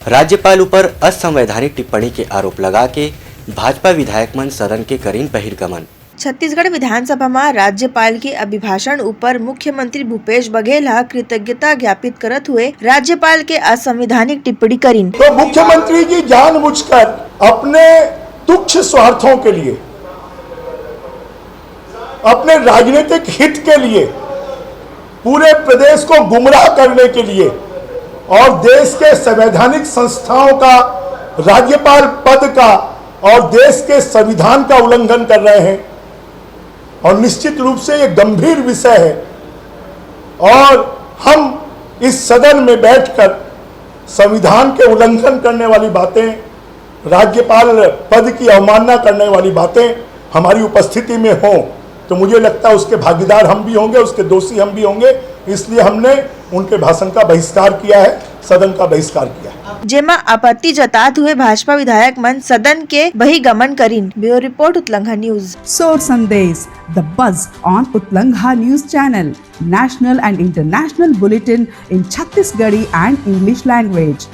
राज्यपाल ऊपर असंवैधानिक टिप्पणी के आरोप लगा के भाजपा विधायक मंच सदन के करीन बहिर्गमन। छत्तीसगढ़ विधानसभा में राज्यपाल के अभिभाषण ऊपर मुख्यमंत्री भूपेश बघेल कृतज्ञता ज्ञापित करत हुए राज्यपाल के असंवैधानिक टिप्पणी करीन। तो मुख्यमंत्री जी जानबूझकर अपने तुच्छ स्वार्थों के लिए, अपने राजनीतिक हित के लिए, पूरे प्रदेश को गुमराह करने के लिए और देश के संवैधानिक संस्थाओं का, राज्यपाल पद का और देश के संविधान का उल्लंघन कर रहे हैं। और निश्चित रूप से ये गंभीर विषय है और हम इस सदन में बैठकर संविधान के उल्लंघन करने वाली बातें, राज्यपाल पद की अवमानना करने वाली बातें हमारी उपस्थिति में हों तो मुझे लगता है उसके भागीदार हम भी होंगे, उसके दोषी हम भी होंगे। इसलिए हमने उनके भाषण का बहिष्कार किया है, सदन का बहिष्कार किया है। जेमा आपत्ति जतात हुए भाजपा विधायक मंच सदन के बहिर्गमन करीन। ब्यूरो रिपोर्ट उतलंघा news. Soar Sandesh, the buzz on Utlangha News Channel, national and international bulletin in Chhattisgarhi and English language.